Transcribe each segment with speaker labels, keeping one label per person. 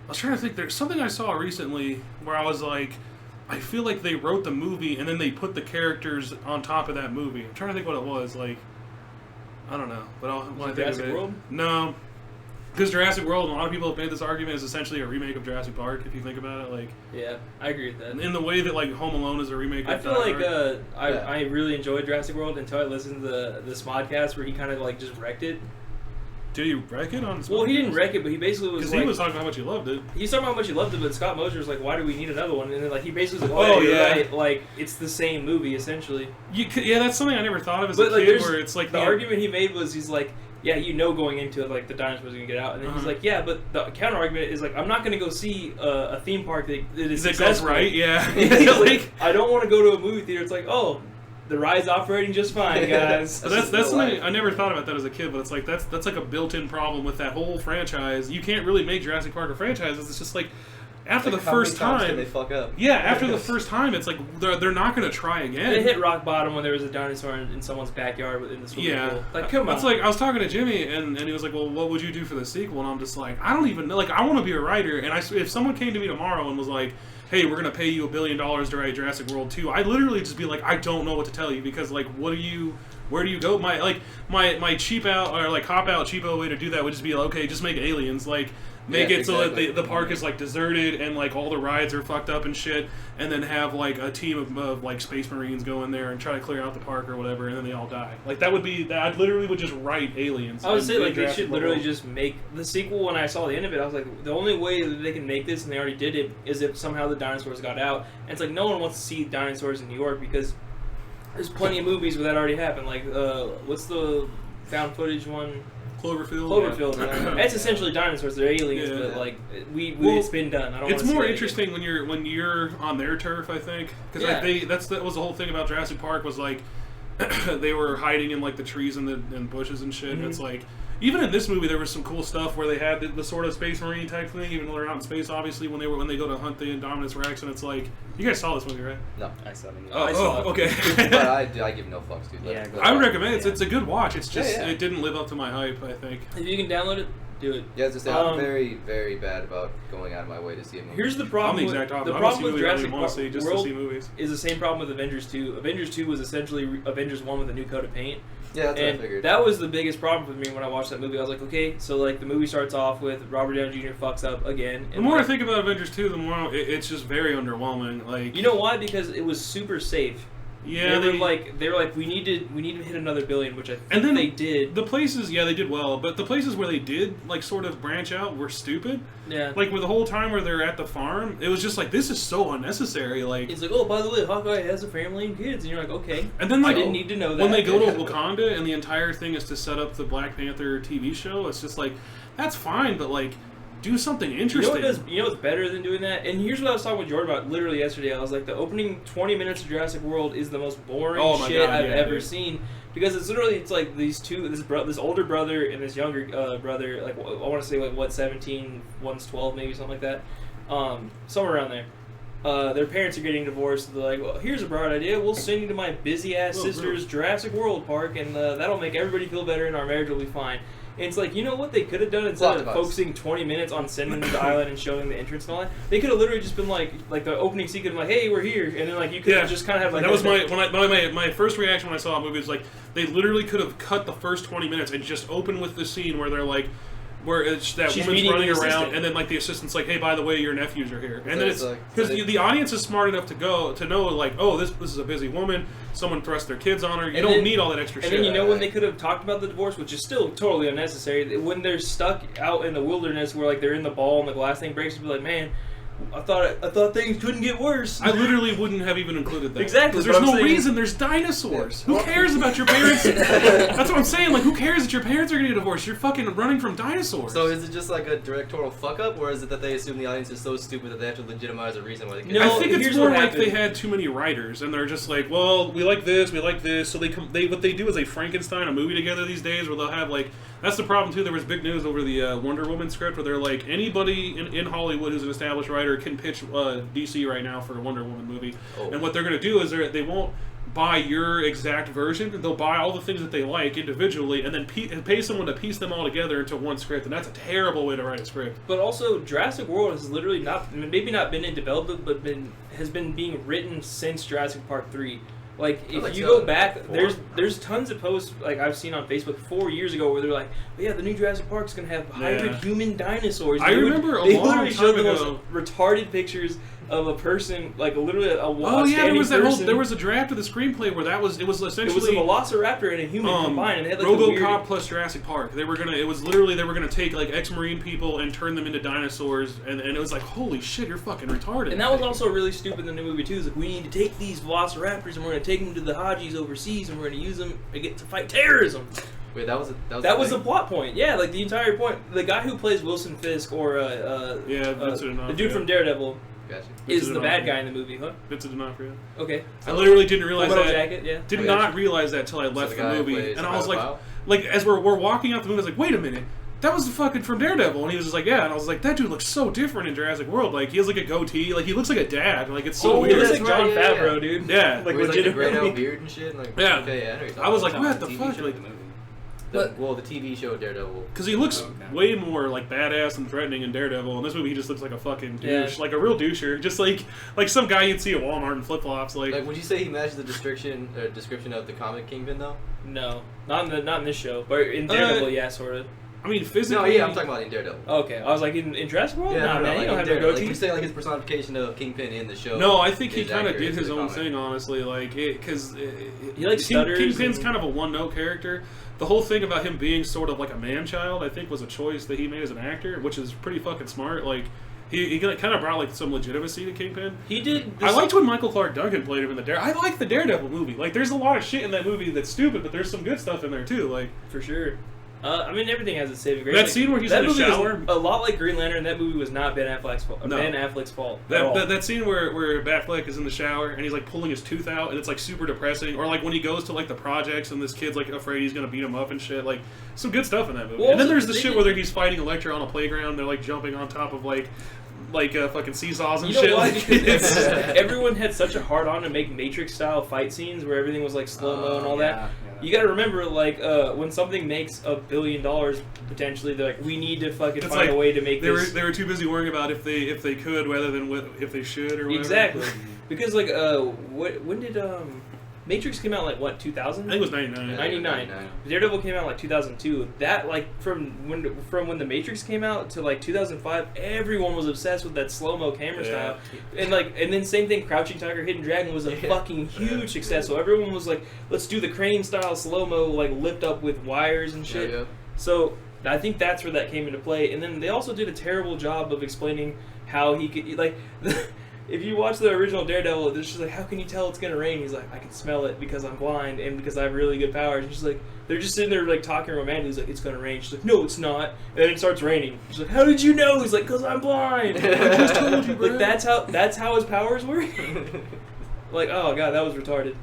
Speaker 1: was trying to think. There's something I saw recently where I was like, I feel like they wrote the movie and then they put the characters on top of that movie. I'm trying to think what it was. Like, I don't know. But when I think
Speaker 2: Jurassic
Speaker 1: of it,
Speaker 2: World?
Speaker 1: No. Because Jurassic World, and a lot of people have made this argument, is essentially a remake of Jurassic Park, if you think about it. Like,
Speaker 2: yeah, I agree with that.
Speaker 1: In the way that, like, Home Alone is a remake of
Speaker 2: I feel like I really enjoyed Jurassic World until I listened to the Smodcast where he kind of, like, just wrecked it.
Speaker 1: Did he wreck it on Smodcast?
Speaker 2: Well, he didn't wreck it, but he basically was
Speaker 1: because
Speaker 2: like...
Speaker 1: he was talking about how much he loved it.
Speaker 2: He's talking about how much he loved it, but Scott Mosier was like, why do we need another one? And then, like, he basically was like,
Speaker 1: oh,
Speaker 2: you're
Speaker 1: yeah.
Speaker 2: right. Like, it's the same movie, essentially.
Speaker 1: Yeah, that's something I never thought of as
Speaker 2: but,
Speaker 1: a
Speaker 2: like,
Speaker 1: kid, where it's like...
Speaker 2: The argument he made was, he's like... Yeah, you know going into it, like, the dinosaurs are going to get out. And then he's like, yeah, but the counter-argument is, like, I'm not going to go see a theme park that is successful.
Speaker 1: That goes right, yeah.
Speaker 2: He's like, I don't want to go to a movie theater. It's like, oh, the ride's operating just fine, guys.
Speaker 1: that's something I never thought about that as a kid, but it's like, that's like a built-in problem with that whole franchise. You can't really make Jurassic Park a franchise. It's just like... After
Speaker 3: like
Speaker 1: the first time,
Speaker 3: can they fuck up?
Speaker 1: Yeah, after the first time, it's like they're not going to try again.
Speaker 2: They hit rock bottom when there was a dinosaur in someone's backyard in the swimming pool. Like, come on.
Speaker 1: It's like I was talking to Jimmy, and he was like, "Well, what would you do for the sequel?" And I'm just like, I don't even know. Like, I want to be a writer, and if someone came to me tomorrow and was like, "Hey, we're going to pay you $1 billion to write Jurassic World 2," I'd literally just be like, I don't know what to tell you, because like, where do you go? My cheap out or like cop out cheapo way to do that would just be like, okay, just make aliens, like. Make it so that the park is like deserted and like all the rides are fucked up and shit, and then have like a team of like Space Marines go in there and try to clear out the park or whatever, and then they all die. Like that would be that. I literally would just write aliens.
Speaker 2: I would say like they should literally just make the sequel. When I saw the end of it, I was like, the only way that they can make this, and they already did it, is if somehow the dinosaurs got out. And it's like no one wants to see dinosaurs in New York because there's plenty of movies where that already happened. Like what's the found footage one?
Speaker 1: Cloverfield.
Speaker 2: Yeah. That's essentially dinosaurs. They're aliens, but like it's been done. I don't.
Speaker 1: It's more interesting when you're on their turf, I think, because that was the whole thing about Jurassic Park was like they were hiding in like the trees and bushes and shit. Mm-hmm. And it's like even in this movie there was some cool stuff where they had the sort of Space Marine type thing, even though they're out in space. Obviously, when they go to hunt the Indominus Rex, and it's like you guys saw this movie, right?
Speaker 3: No, I saw it.
Speaker 2: I saw it.
Speaker 1: Okay.
Speaker 3: But I give no fucks, dude.
Speaker 2: Yeah,
Speaker 1: I would recommend it. It's a good watch. It's just it didn't live up to my hype, I think.
Speaker 2: If you can download it, do it.
Speaker 3: Yeah, as I say, I'm very, very bad about going out of my way to see a movie.
Speaker 2: Here's the problem.
Speaker 1: I'm the exact opposite.
Speaker 2: The problem with Jurassic World
Speaker 1: to see movies
Speaker 2: is the same problem with Avengers 2. Avengers 2 was essentially Avengers 1 with a new coat of paint.
Speaker 3: Yeah, that's what I figured.
Speaker 2: That was the biggest problem for me when I watched that movie. I was like, okay, so like the movie starts off with Robert Downey Jr. fucks up again.
Speaker 1: The more I think about Avengers 2, the more it's just very underwhelming. Like,
Speaker 2: you know why? Because it was super safe.
Speaker 1: Yeah,
Speaker 2: they were like we need to hit another $1 billion, which I think
Speaker 1: and then
Speaker 2: they did.
Speaker 1: The places, they did well, but the places where they did like sort of branch out were stupid.
Speaker 2: Yeah,
Speaker 1: like with the whole time where they're at the farm, it was just like this is so unnecessary. Like
Speaker 2: it's like, oh, by the way, Hawkeye has a family and kids, and you're like, okay.
Speaker 1: And then like,
Speaker 2: I didn't need to know that.
Speaker 1: When they go to Wakanda and the entire thing is to set up the Black Panther TV show, it's just like that's fine, but like. Do something interesting.
Speaker 2: You know what's better than doing that? And here's what I was talking with Jordan about literally yesterday. I was like, the opening 20 minutes of Jurassic World is the most boring shit I've ever seen. Because it's literally, it's like these two, this older brother and this younger brother, like, I want to say, like, what, 17, one's 12, maybe, something like that. Somewhere around there. Their parents are getting divorced. They're like, well, here's a bright idea. We'll send you to my busy-ass sister's Jurassic World park, and that'll make everybody feel better, and our marriage will be fine. And it's like, you know what they could have done instead of focusing 20 minutes on sending them to the island and showing the entrance and all that? They could have literally just been like the opening sequence, like, hey, we're here. And then, like, you could have just kind of have, like...
Speaker 1: That was my first reaction when I saw a movie was, like, they literally could have cut the first 20 minutes and just opened with the scene where they're, like... Where it's that woman's running around, and then like the assistant's like, "Hey, by the way, your nephews are here." And then it's because the audience is smart enough to know like, "Oh, this is a busy woman. Someone thrust their kids on her. You don't need all that extra shit."
Speaker 2: And then you know when they could have talked about the divorce, which is still totally unnecessary. When they're stuck out in the wilderness, where like they're in the ball and the glass thing breaks, you'd be like, "Man, I thought things couldn't get worse."
Speaker 1: I literally wouldn't have even included that.
Speaker 2: Exactly.
Speaker 1: Because there's no reason. There's dinosaurs. Yeah. Who cares about your parents? That's what I'm saying. Like, who cares that your parents are going to get divorced? You're fucking running from dinosaurs.
Speaker 3: So is it just like a directorial fuck up, or is it that they assume the audience is so stupid that they have to legitimize a reason why they can't?
Speaker 1: I think it's more like they had too many writers, and they're just like, well, we like this. So what they do is they Frankenstein a movie together these days, where they'll have like. That's the problem too. There was big news over the Wonder Woman script, where they're like, anybody in Hollywood who's an established writer can pitch DC right now for a Wonder Woman movie. Oh. And what they're going to do is they won't buy your exact version. They'll buy all the things that they like individually, and then pay someone to piece them all together into one script. And that's a terrible way to write a script.
Speaker 2: But also, Jurassic World has literally maybe not been in development, but has been being written since Jurassic Park 3. Like, if you go back, there's tons of posts, like, I've seen on Facebook 4 years ago where they're like, oh, yeah, the new Jurassic Park's going to have hybrid human dinosaurs.
Speaker 1: I remember a long time
Speaker 2: showed the
Speaker 1: ago.
Speaker 2: most retarded pictures of a person, like, literally a
Speaker 1: there was a draft of the screenplay where it was essentially...
Speaker 2: It was a velociraptor and a human combined, and they had, like,
Speaker 1: RoboCop plus Jurassic Park. They were gonna take, like, ex-Marine people and turn them into dinosaurs, and it was like, holy shit, you're fucking retarded.
Speaker 2: And that was also really stupid in the new movie, too. It's like, we need to take these velociraptors and we're going to take them to the Hajis overseas and we're going to use them to fight terrorism.
Speaker 3: Wait, that was
Speaker 2: the plot point. Yeah, like, the entire point. The guy who plays Wilson Fisk, or the dude from Daredevil, is the bad guy in the movie, huh?
Speaker 1: Vincent D'Onofrio.
Speaker 2: Okay.
Speaker 1: I literally didn't realize that.
Speaker 2: Jacket, yeah.
Speaker 1: Did not realize that till I left the movie, and I was like, as we're walking out the movie, I was like, wait a minute, that was the fucking from Daredevil, and he was just like, yeah, and I was like, that dude looks so different in Jurassic World. Like, he has like a goatee, like he looks like a dad, like it's so weird.
Speaker 2: He looks like John Favreau, dude.
Speaker 1: Yeah,
Speaker 2: like
Speaker 3: legit grayed out beard and shit. Like,
Speaker 1: yeah.
Speaker 3: Okay,
Speaker 1: I was like, what the fuck? Like,
Speaker 3: the TV show Daredevil.
Speaker 1: Because he looks way more like badass and threatening in Daredevil. In this movie, he just looks like a fucking douche, like a real doucher, just like some guy you'd see at Walmart in flip flops. Like,
Speaker 3: would you say he matches the description of the comic Kingpin though?
Speaker 2: No, not in this show, but in Daredevil, yeah, sort of.
Speaker 1: I mean, physically.
Speaker 3: No, yeah, I'm talking about in Daredevil.
Speaker 2: Okay, I was like in Jurassic World.
Speaker 3: Yeah,
Speaker 2: man,
Speaker 3: you
Speaker 2: don't have no goatee.
Speaker 3: Like, you say like his personification of Kingpin in the show.
Speaker 1: No, I think he kind of did his own thing, honestly. Like, because
Speaker 2: he like stutters.
Speaker 1: Kingpin's kind of a one-note character. The whole thing about him being sort of like a man-child, I think, was a choice that he made as an actor, which is pretty fucking smart. Like, he kind of brought like some legitimacy to Kingpin.
Speaker 2: He did.
Speaker 1: I liked when Michael Clark Duncan played him in the Daredevil. I like the Daredevil movie. Like, there's a lot of shit in that movie that's stupid, but there's some good stuff in there too. Like,
Speaker 2: for sure. I mean, everything has its saving grace.
Speaker 1: That scene where he's in the shower,
Speaker 2: a lot like Green Lantern. That movie was not Ben Affleck's fault. No. Ben Affleck's fault.
Speaker 1: That scene where Batfleck is in the shower and he's like pulling his tooth out, and it's like super depressing. Or like when he goes to like the projects and this kid's like afraid he's gonna beat him up and shit. Like, some good stuff in that movie. Well, and then there's the shit where he's fighting Elektra on a playground. They're like jumping on top of like fucking seesaws and shit.
Speaker 2: Because everyone had such a hard on to make Matrix style fight scenes where everything was like slow mo and all that. You gotta remember, like, when something makes $1 billion potentially, they're like, we need to fucking find a way to make this.
Speaker 1: They were too busy worrying about if they could rather than if they should or whatever.
Speaker 2: Exactly, because like when did Matrix came out, like, what, 2000?
Speaker 1: I think it was 99.
Speaker 2: 99. Daredevil came out like 2002. That, like, from when the Matrix came out to like 2005, everyone was obsessed with that slow-mo camera style. And then same thing, Crouching Tiger, Hidden Dragon was a fucking huge success. So everyone was like, let's do the crane style slow-mo, like lift up with wires and shit. Yeah. So I think that's where that came into play. And then they also did a terrible job of explaining how he could, like. If you watch the original Daredevil, it's just like, how can you tell it's gonna rain? He's like, I can smell it because I'm blind and because I have really good powers. And she's like, they're just sitting there like talking romantically. He's like, it's gonna rain. She's like, no, it's not. And then it starts raining. She's like, how did you know? He's like, because I'm blind. I just told you, bro. Like that's how his powers work. Like, oh god, that was retarded.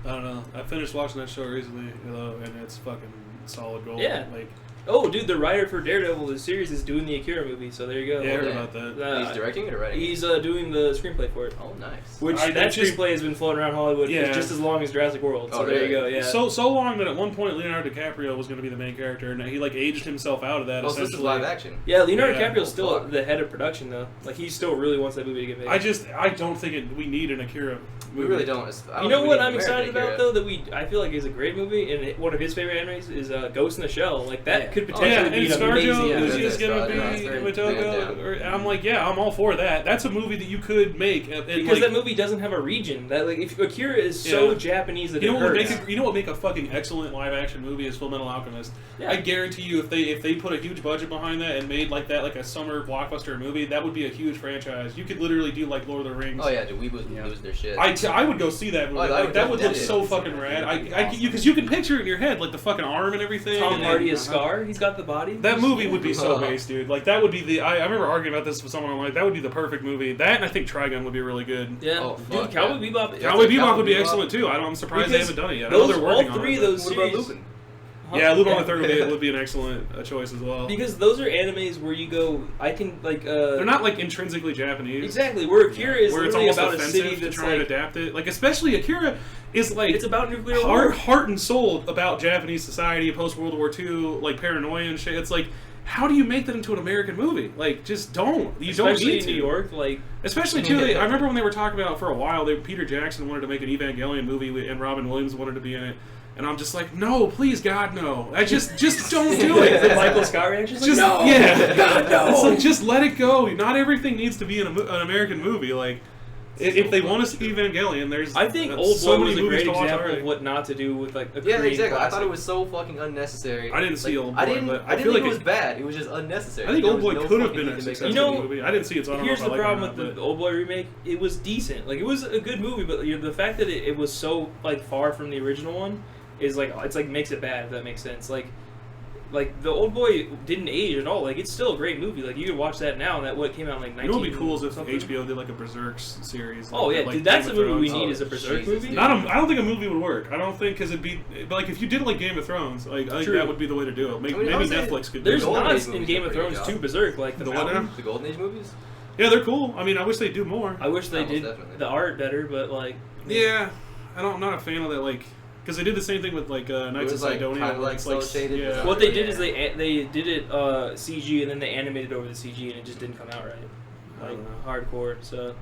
Speaker 1: I don't know. I finished watching that show recently, and it's fucking solid gold.
Speaker 2: Yeah.
Speaker 1: Like.
Speaker 2: Oh, dude, the writer for Daredevil, the series, is doing the Akira movie, so there you go.
Speaker 1: Yeah, I heard about that.
Speaker 3: He's directing it or writing it?
Speaker 2: He's doing the screenplay for it.
Speaker 3: Oh, nice.
Speaker 2: Which, that screenplay has been floating around Hollywood for just as long as Jurassic World, so there you go, yeah.
Speaker 1: So long that at one point Leonardo DiCaprio was going to be the main character, and he, like, aged himself out of that, essentially.
Speaker 3: So this is live action?
Speaker 2: Yeah, Leonardo DiCaprio's still the head of production, though. Like, he still really wants that movie to get made.
Speaker 1: I don't think we need an Akira movie.
Speaker 3: We really don't.
Speaker 2: You know what I'm excited about, though, that I feel like is a great movie, and one of his favorite animes is Ghost in the Shell. Like, that could potentially be ScarJo is going to be Matogo. I'm like, yeah, I'm all for that. That's a movie that you could make. Because that movie doesn't have a region. That like, if Akira is so Japanese that it hurts.
Speaker 1: You know what would make a fucking excellent live action movie is Fullmetal Alchemist. Yeah. I guarantee you, if they put a huge budget behind that and made like that, like a summer blockbuster movie, that would be a huge franchise. You could literally do like Lord of the Rings.
Speaker 3: Oh yeah, dude, we would lose their shit.
Speaker 1: I would go see that movie. That would look so fucking rad. Because you can picture it in your head, like the fucking arm and everything.
Speaker 2: Tom Hardy is Scar. He's got the body.
Speaker 1: That movie would be so based, dude. Like, that would be the... I remember arguing about this with someone online. That would be the perfect movie. That, and I think Trigun would be really good.
Speaker 2: Yeah. Oh, dude, Cowboy Bebop...
Speaker 1: Cowboy Bebop would be excellent, too. I'm surprised they haven't done it yet. I know they're working on it.
Speaker 2: All three of those series...
Speaker 1: Yeah, Lupin the Third would be an excellent choice as well.
Speaker 2: Because those are animes where you go, I can like.
Speaker 1: They're not like intrinsically Japanese.
Speaker 2: Exactly. Where Akira is
Speaker 1: where it's
Speaker 2: literally
Speaker 1: almost
Speaker 2: about a
Speaker 1: offensive
Speaker 2: city
Speaker 1: to
Speaker 2: that's
Speaker 1: try and adapt it. Like especially Akira is like
Speaker 2: it's about nuclear war.
Speaker 1: Heart and soul about Japanese society post World War II, like paranoia and shit. It's like, how do you make that into an American movie? Like, just don't. You
Speaker 2: Especially
Speaker 1: don't need to.
Speaker 2: in New York, like.
Speaker 1: Especially too. I remember when they were talking about for a while. Peter Jackson wanted to make an Evangelion movie, and Robin Williams wanted to be in it. And I'm just like, no, please, God, no. I just don't do it.
Speaker 2: The Michael Scott reaction,
Speaker 1: just
Speaker 2: like, no,
Speaker 1: yeah,
Speaker 2: God, no.
Speaker 1: It's like, just let it go. Not everything needs to be an American movie. Like, if they want to see Evangelion, there's.
Speaker 2: I think Old Boy was a great example of what not to do with like a Korean
Speaker 3: exactly.
Speaker 2: classic.
Speaker 3: I thought it was so fucking unnecessary.
Speaker 1: I didn't see Old Boy.
Speaker 3: I didn't
Speaker 1: but
Speaker 3: think
Speaker 1: like
Speaker 3: it was bad. It was just unnecessary.
Speaker 1: I think Old Boy could have been a successful movie. I didn't see it, so I don't know if I like it or not.
Speaker 2: Here's the problem with the Old Boy remake. It was decent. Like, it was a good movie, but the fact that it was so like far from the original one is like, it's like makes it bad, if that makes sense. Like the Old Boy didn't age at all. Like, it's still a great movie. Like, you could watch that now. And that what came out in like 19.
Speaker 1: You know what would be cool is if HBO did like a Berserk series.
Speaker 2: Oh yeah,
Speaker 1: like
Speaker 2: dude, that's a movie we need.
Speaker 3: Oh,
Speaker 2: Is a Berserk
Speaker 3: Jesus,
Speaker 2: movie.
Speaker 1: I don't think a movie would work. I don't think because it'd be but like if you did like Game of Thrones, like I think that would be the way to do it. Maybe Netflix could.
Speaker 2: There's
Speaker 1: do it.
Speaker 2: nods in Game of Thrones to Berserk, like
Speaker 1: the what now?
Speaker 3: The Golden Age movies.
Speaker 1: Yeah, they're cool. I mean, I wish they'd do more.
Speaker 2: I wish they did
Speaker 3: definitely.
Speaker 2: the art better, but like.
Speaker 1: Yeah, I'm not a fan of that. Like. Because they did the same thing with like Knights of Sidonia.
Speaker 3: Kind of like slow shaded.
Speaker 1: Yeah.
Speaker 2: What they did is they did it CG and then they animated over the CG and it just didn't come out right, like hardcore. So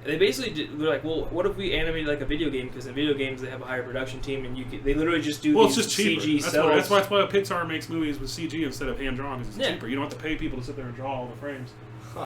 Speaker 2: they basically they're like, well, what if we animated like a video game? Because in video games they have a higher production team and they literally just do
Speaker 1: it's
Speaker 2: these
Speaker 1: just cheaper.
Speaker 2: CG
Speaker 1: that's why Pixar makes movies with CG instead of hand drawn because it's cheaper. You don't have to pay people to sit there and draw all the frames.